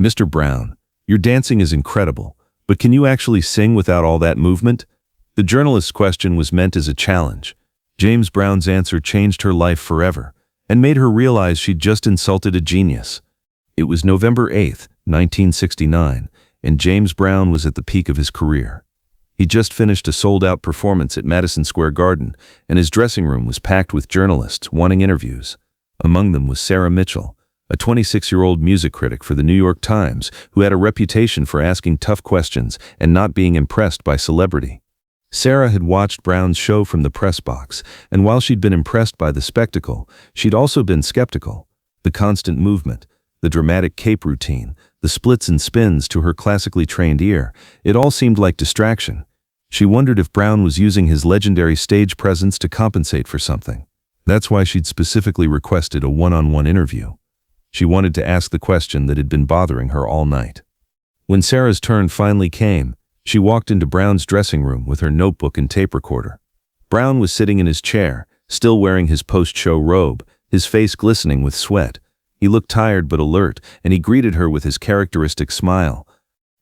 "Mr. Brown, your dancing is incredible, but can you actually sing without all that movement?" The journalist's question was meant as a challenge. James Brown's answer changed her life forever and made her realize she'd just insulted a genius. It was November 8th, 1969, and James Brown was at the peak of his career. He just finished a sold-out performance at Madison Square Garden, and his dressing room was packed with journalists wanting interviews. Among them was Sarah Mitchell, a 26-year-old music critic for the New York Times who had a reputation for asking tough questions and not being impressed by celebrity. Sarah had watched Brown's show from the press box, and while she'd been impressed by the spectacle, she'd also been skeptical. The constant movement, the dramatic cape routine, the splits and spins to her classically trained ear, it all seemed like distraction. She wondered if Brown was using his legendary stage presence to compensate for something. That's why she'd specifically requested a one-on-one interview. She wanted to ask the question that had been bothering her all night. When Sarah's turn finally came, she walked into Brown's dressing room with her notebook and tape recorder. Brown was sitting in his chair, still wearing his post-show robe, his face glistening with sweat. He looked tired but alert, and he greeted her with his characteristic smile.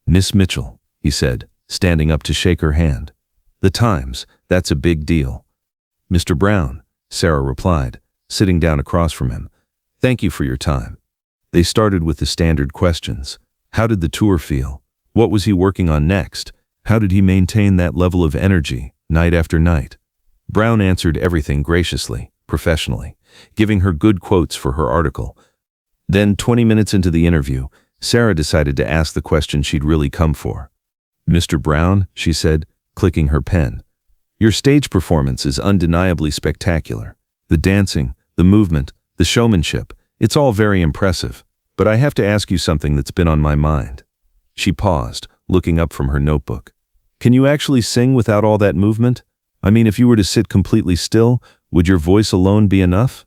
"Miss Mitchell," he said, standing up to shake her hand. "The Times, that's a big deal." "Mr. Brown," Sarah replied, sitting down across from him. "Thank you for your time." They started with the standard questions. How did the tour feel? What was he working on next? How did he maintain that level of energy, night after night? Brown answered everything graciously, professionally, giving her good quotes for her article. Then, 20 minutes into the interview, Sarah decided to ask the question she'd really come for. "Mr. Brown," she said, clicking her pen, "your stage performance is undeniably spectacular. The dancing, the movement, the showmanship, it's all very impressive. But I have to ask you something that's been on my mind." She paused, looking up from her notebook. "Can you actually sing without all that movement? I mean, if you were to sit completely still, would your voice alone be enough?"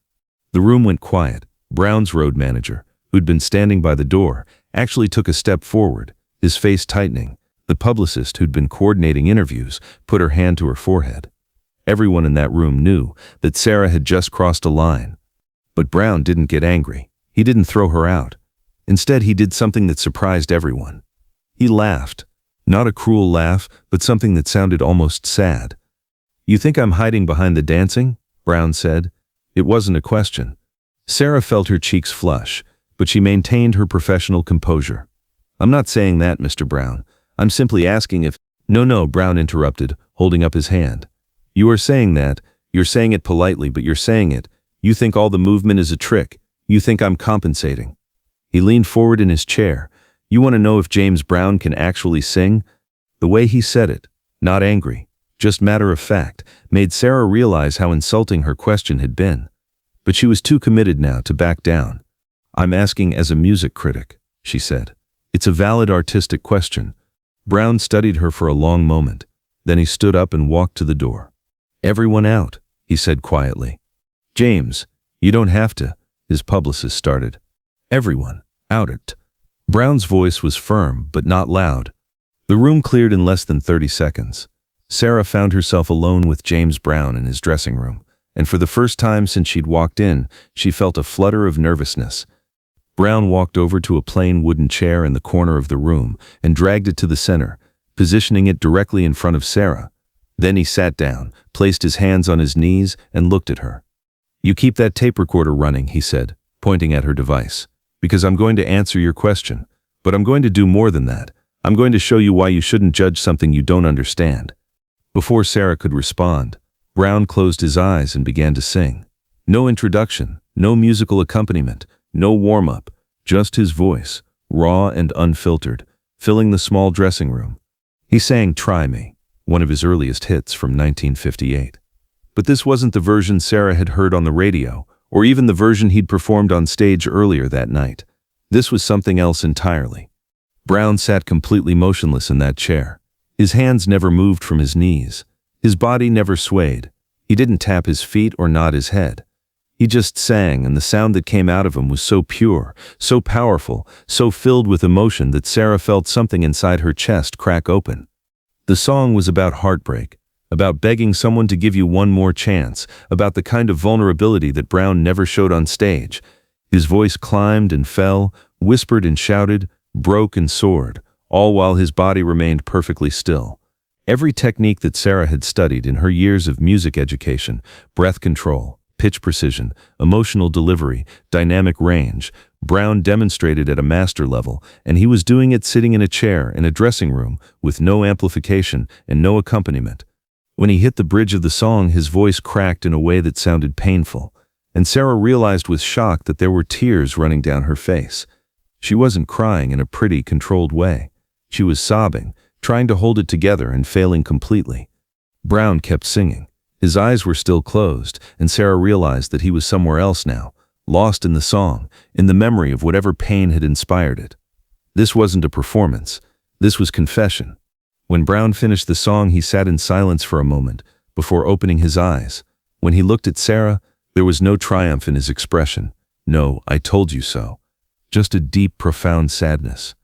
The room went quiet. Brown's road manager, who'd been standing by the door, actually took a step forward, his face tightening. The publicist, who'd been coordinating interviews, put her hand to her forehead. Everyone in that room knew that Sarah had just crossed a line. But Brown didn't get angry. He didn't throw her out. Instead, he did something that surprised everyone. He laughed. Not a cruel laugh, but something that sounded almost sad. "You think I'm hiding behind the dancing?" Brown said. It wasn't a question. Sarah felt her cheeks flush, but she maintained her professional composure. "I'm not saying that, Mr. Brown. I'm simply asking if—" No, Brown interrupted, holding up his hand. "You are saying that. You're saying it politely, but you're saying it. You think all the movement is a trick. You think I'm compensating." He leaned forward in his chair. "You want to know if James Brown can actually sing?" The way he said it, not angry, just matter of fact, made Sarah realize how insulting her question had been. But she was too committed now to back down. "I'm asking as a music critic," she said. "It's a valid artistic question." Brown studied her for a long moment. Then he stood up and walked to the door. "Everyone out," he said quietly. "James, you don't have to," his publicist started. "Everyone, out it." Brown's voice was firm, but not loud. The room cleared in less than 30 seconds. Sarah found herself alone with James Brown in his dressing room, and for the first time since she'd walked in, she felt a flutter of nervousness. Brown walked over to a plain wooden chair in the corner of the room and dragged it to the center, positioning it directly in front of Sarah. Then he sat down, placed his hands on his knees, and looked at her. "You keep that tape recorder running," he said, pointing at her device, "because I'm going to answer your question. But I'm going to do more than that. I'm going to show you why you shouldn't judge something you don't understand." Before Sarah could respond, Brown closed his eyes and began to sing. No introduction, no musical accompaniment, no warm-up, just his voice, raw and unfiltered, filling the small dressing room. He sang "Try Me," one of his earliest hits from 1958. But this wasn't the version Sarah had heard on the radio, or even the version he'd performed on stage earlier that night. This was something else entirely. Brown sat completely motionless in that chair. His hands never moved from his knees. His body never swayed. He didn't tap his feet or nod his head. He just sang, and the sound that came out of him was so pure, so powerful, so filled with emotion that Sarah felt something inside her chest crack open. The song was about heartbreak, about begging someone to give you one more chance, about the kind of vulnerability that Brown never showed on stage. His voice climbed and fell, whispered and shouted, broke and soared, all while his body remained perfectly still. Every technique that Sarah had studied in her years of music education, breath control, pitch precision, emotional delivery, dynamic range, Brown demonstrated at a master level, and he was doing it sitting in a chair in a dressing room with no amplification and no accompaniment. When he hit the bridge of the song, his voice cracked in a way that sounded painful, and Sarah realized with shock that there were tears running down her face. She wasn't crying in a pretty, controlled way. She was sobbing, trying to hold it together and failing completely. Brown kept singing. His eyes were still closed, and Sarah realized that he was somewhere else now, lost in the song, in the memory of whatever pain had inspired it. This wasn't a performance. This was confession. When Brown finished the song, he sat in silence for a moment before opening his eyes. When he looked at Sarah, there was no triumph in his expression. No, I told you so. Just a deep, profound sadness.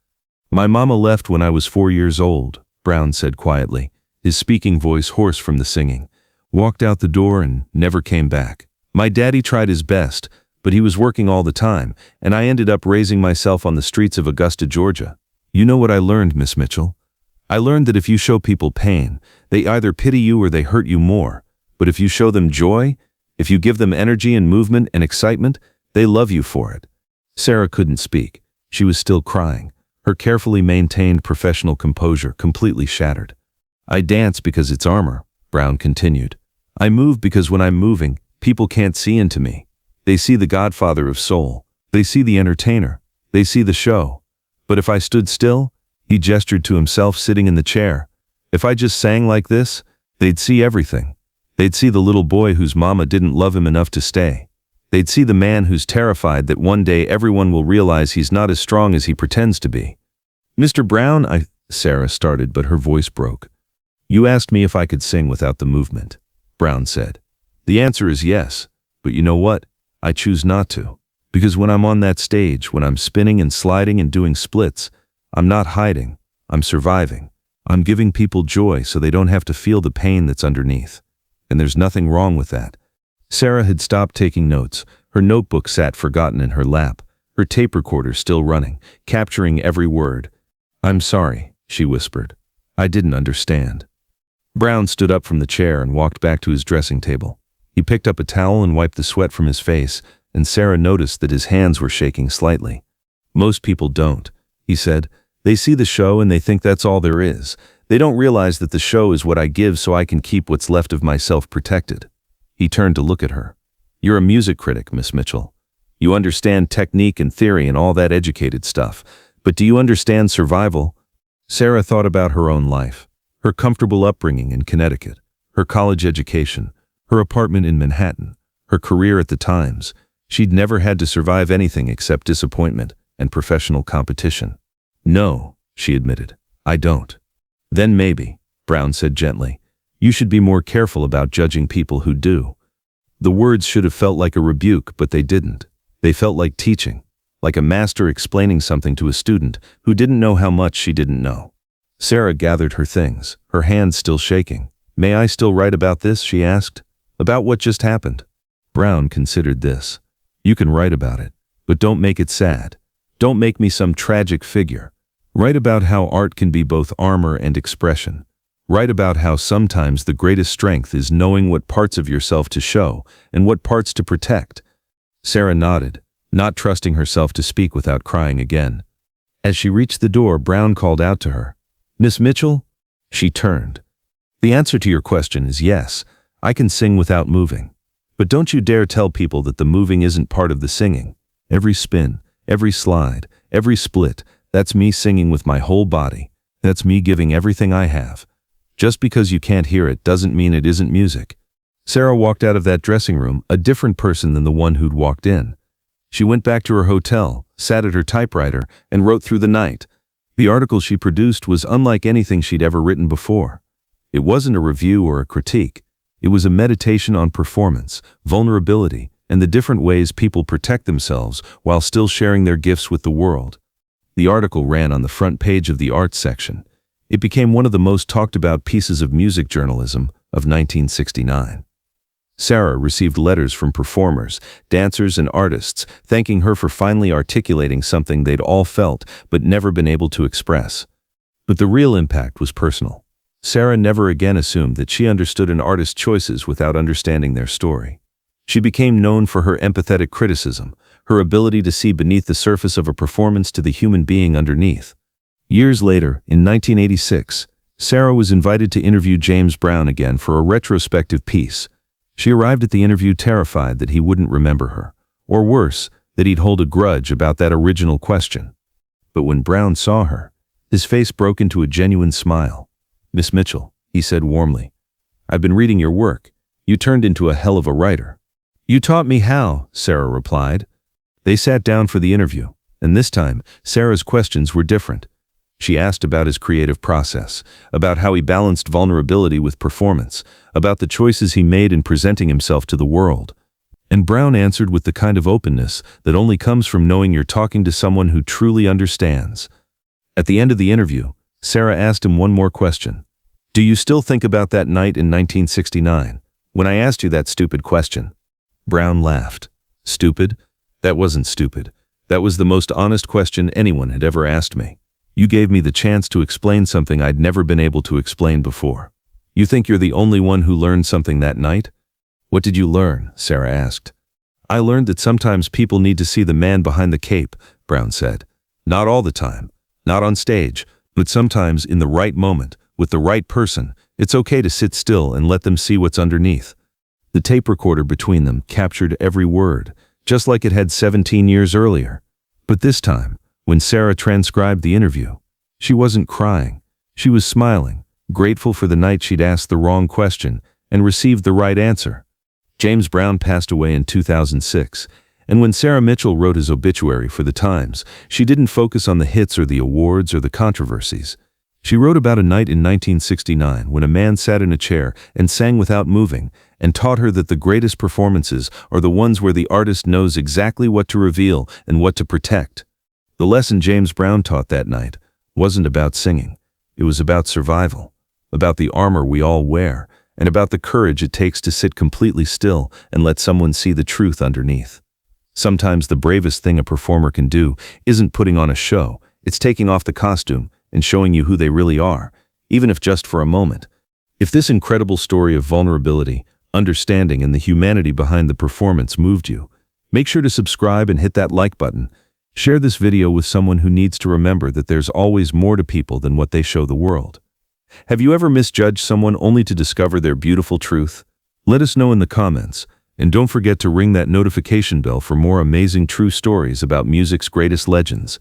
My mama left when I was 4 years old, Brown said quietly, his speaking voice hoarse from the singing. Walked out the door and never came back. My daddy tried his best, but he was working all the time, and I ended up raising myself on the streets of Augusta, Georgia. You know what I learned, Miss Mitchell? I learned that if you show people pain, they either pity you or they hurt you more. But if you show them joy, if you give them energy and movement and excitement, they love you for it. Sarah couldn't speak. She was still crying, her carefully maintained professional composure completely shattered. I dance because it's armor, Brown continued. I move because when I'm moving, people can't see into me. They see the godfather of soul. They see the entertainer. They see the show. But if I stood still, he gestured to himself sitting in the chair. If I just sang like this, they'd see everything. They'd see the little boy whose mama didn't love him enough to stay. They'd see the man who's terrified that one day everyone will realize he's not as strong as he pretends to be. Mr. Brown, Sarah started, but her voice broke. You asked me if I could sing without the movement, Brown said. The answer is yes, but you know what? I choose not to. Because when I'm on that stage, when I'm spinning and sliding and doing splits, I'm not hiding, I'm surviving. I'm giving people joy so they don't have to feel the pain that's underneath. And there's nothing wrong with that. Sarah had stopped taking notes. Her notebook sat forgotten in her lap, her tape recorder still running, capturing every word. I'm sorry, she whispered. I didn't understand. Brown stood up from the chair and walked back to his dressing table. He picked up a towel and wiped the sweat from his face, and Sarah noticed that his hands were shaking slightly. Most people don't, he said. They see the show and they think that's all there is. They don't realize that the show is what I give so I can keep what's left of myself protected. He turned to look at her. You're a music critic, Miss Mitchell. You understand technique and theory and all that educated stuff. But do you understand survival? Sarah thought about her own life, her comfortable upbringing in Connecticut, her college education, her apartment in Manhattan, her career at the Times. She'd never had to survive anything except disappointment and professional competition. No, she admitted, I don't. Then maybe, Brown said gently, you should be more careful about judging people who do. The words should have felt like a rebuke, but they didn't. They felt like teaching, like a master explaining something to a student who didn't know how much she didn't know. Sarah gathered her things, her hands still shaking. May I still write about this, she asked. About what just happened? Brown considered this. You can write about it, but don't make it sad. Don't make me some tragic figure. Write about how art can be both armor and expression. Write about how sometimes the greatest strength is knowing what parts of yourself to show and what parts to protect. Sarah nodded, not trusting herself to speak without crying again. As she reached the door, Brown called out to her. Miss Mitchell? She turned. The answer to your question is yes, I can sing without moving. But don't you dare tell people that the moving isn't part of the singing. Every spin, every slide, every split, that's me singing with my whole body. That's me giving everything I have. Just because you can't hear it doesn't mean it isn't music. Sarah walked out of that dressing room a different person than the one who'd walked in. She went back to her hotel, sat at her typewriter, and wrote through the night. The article she produced was unlike anything she'd ever written before. It wasn't a review or a critique. It was a meditation on performance, vulnerability, and the different ways people protect themselves while still sharing their gifts with the world. The article ran on the front page of the arts section. It became one of the most talked about pieces of music journalism of 1969. Sarah received letters from performers, dancers, and artists thanking her for finally articulating something they'd all felt but never been able to express. But the real impact was personal. Sarah never again assumed that she understood an artist's choices without understanding their story. She became known for her empathetic criticism, her ability to see beneath the surface of a performance to the human being underneath. Years later, in 1986, Sarah was invited to interview James Brown again for a retrospective piece. She arrived at the interview terrified that he wouldn't remember her, or worse, that he'd hold a grudge about that original question. But when Brown saw her, his face broke into a genuine smile. "Miss Mitchell," he said warmly, "I've been reading your work. You turned into a hell of a writer." "You taught me how," Sarah replied. They sat down for the interview, and this time, Sarah's questions were different. She asked about his creative process, about how he balanced vulnerability with performance, about the choices he made in presenting himself to the world. And Brown answered with the kind of openness that only comes from knowing you're talking to someone who truly understands. At the end of the interview, Sarah asked him one more question. "Do you still think about that night in 1969, when I asked you that stupid question?" Brown laughed. "Stupid? That wasn't stupid. That was the most honest question anyone had ever asked me. You gave me the chance to explain something I'd never been able to explain before. You think you're the only one who learned something that night?" "What did you learn?" Sarah asked. "I learned that sometimes people need to see the man behind the cape," Brown said. "Not all the time, not on stage, but sometimes in the right moment, with the right person, it's okay to sit still and let them see what's underneath." The tape recorder between them captured every word, just like it had 17 years earlier. But this time, when Sarah transcribed the interview, she wasn't crying. She was smiling, grateful for the night she'd asked the wrong question and received the right answer. James Brown passed away in 2006, and when Sarah Mitchell wrote his obituary for The Times, she didn't focus on the hits or the awards or the controversies. She wrote about a night in 1969 when a man sat in a chair and sang without moving, and taught her that the greatest performances are the ones where the artist knows exactly what to reveal and what to protect. The lesson James Brown taught that night wasn't about singing. It was about survival, about the armor we all wear, and about the courage it takes to sit completely still and let someone see the truth underneath. Sometimes the bravest thing a performer can do isn't putting on a show, it's taking off the costume and showing you who they really are, even if just for a moment. If this incredible story of vulnerability, understanding, and the humanity behind the performance moved you, make sure to subscribe and hit that like button. Share this video with someone who needs to remember that there's always more to people than what they show the world. Have you ever misjudged someone only to discover their beautiful truth? Let us know in the comments, and don't forget to ring that notification bell for more amazing true stories about music's greatest legends.